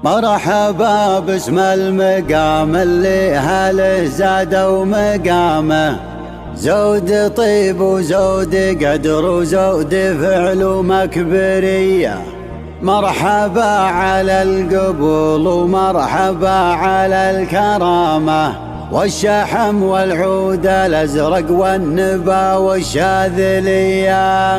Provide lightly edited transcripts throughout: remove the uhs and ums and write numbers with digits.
مرحبا باسم المقام اللي هله زادوا مقامه، زود طيب وزود قدر وزود فعل ومكبرية. مرحبا على القبول ومرحبا على الكرامة، والشحم والعود الأزرق والنبا والشاذلية.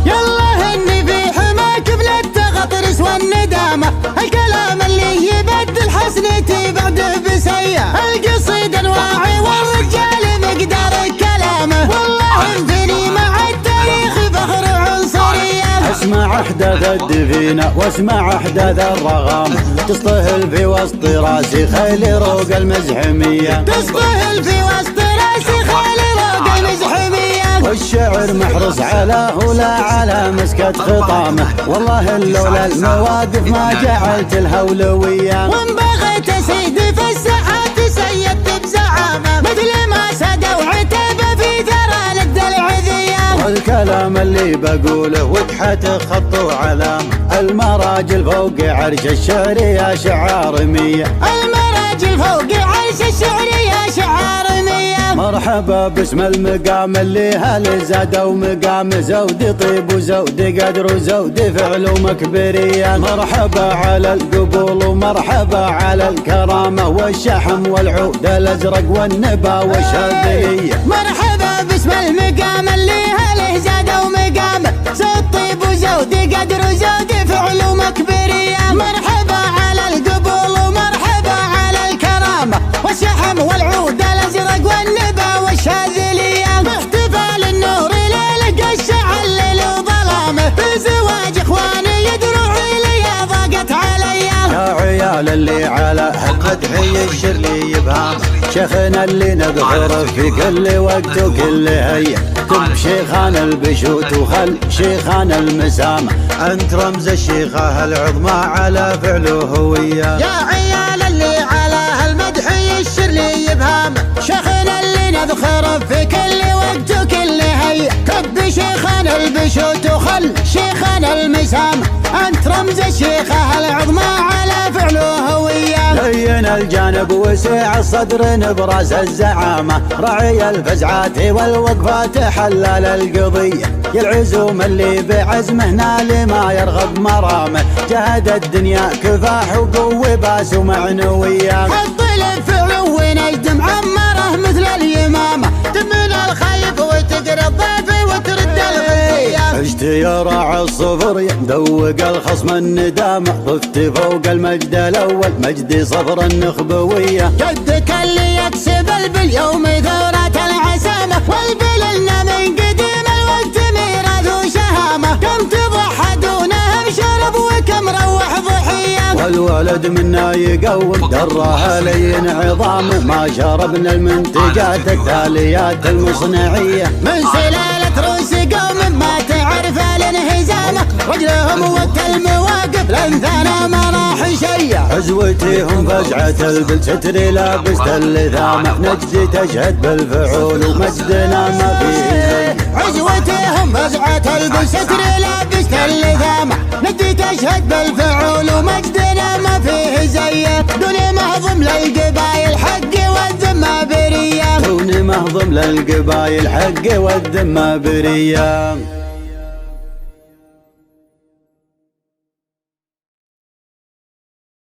يلا هني في حماك بلا التغطرس والندامة، الكلام اللي يبدل حسنتي بعده بسيء، القصيد انواعي والرجال مقدار كلامه، والله انفني مع التاريخ فخر عنصرية. اسمع احداث الدفينة واسمع احداث الرغام، تصطهل في وسط راسي خيل روق المزحمية، تصطهل في وسط راسي خيل روق المزحمية. والشعر محرص على ولا على مسكة خطامه، والله لولا المواقف ما جعلت الهولوية. وان بغيت اسيد في الساحات سيدت بزعامه، مثل ما سدوا عتبه في ثرى الدلع ذيام. والكلام اللي بقوله وتحت خط وعلامه، المراجل فوق عرش الشعر يا شعار مية، المراجل فوق عرش الشعر يا شعار مية. مرحبا باسم المقام اللي هل زادوا مقام، زود طيب وزود قدر وزود فعل ومكبرية. مرحبا على القبول ومرحبا على الكرامة، والشحم والعود الأزرق والنبا والشاذلية. مرحبا باسم المقام اللي هله زادوا مقام، زود طيب وزود قدر وزود فعل ومكبرية. مرحبا على القبول ومرحبا على الكرامة، والشحم والعود الأزرق والنبا والشاذلية. باحتفال النور ليلة قشع الليل وظلامه، بزواج اخواني يدرعي لي ضاقت علي. يا عيال اللي على هالمدحي الشرلي يبهام، شيخنا اللي نذكره في كل وقت وكل هيئة، تب شيخان البشوت وخل شيخان المسامة، انت رمز الشيخة العظمى على فعله هوية. يا عيال اللي على هالمدحي الشرلي يبهام، شيخنا اللي نذكره في كل وقت وكل هيئة، كب شيخان البشوت وخل شيخان المسامة، انت رمز الشيخة العظمى على فعله هوية. لين الجانب وسع الصدر نبراس الزعامة، رعي الفزعات والوقفات حلال القضية، يالعزوم اللي بعزمه نال ما يرغب مرامه، جهد الدنيا كفاح وقوة باس ومعنوية. حط الفعل ونجد معمره مثل اليمامة، تمن الخايف وتقرا الضيف وترد الغية. عشت يا راعي الصفر يدوق الخصم الندامة، ضفت فوق المجد الأول مجدي صفر النخبوية. جدك اللي يكسب باليوم ثورة العسامة، والبللنا من قديم الوقت ميراث وشهامة، كم تضحدونه بشرب وكم روح ضحية. والولد منا يقوم دراها لين عظامه، ما شربنا المنتجات التاليات المصنعية، من سلالة روس قوم ما تعرف الانهزامة، رجلهم وقت المواقف لانثانا ما راح شيء. عزوتهم فزعة بالستر لابست اللثامة، نجد تشهد بالفعول ومجدنا ما فيه. عزوتهم فزعة بالستر لابست اللثامة، نجد تشهد بالفعول ومجدنا ما فيه زيه. دوني مهضم للقبايل حق والذمة برية، دوني مهضم للقبايل حق والذمة برية.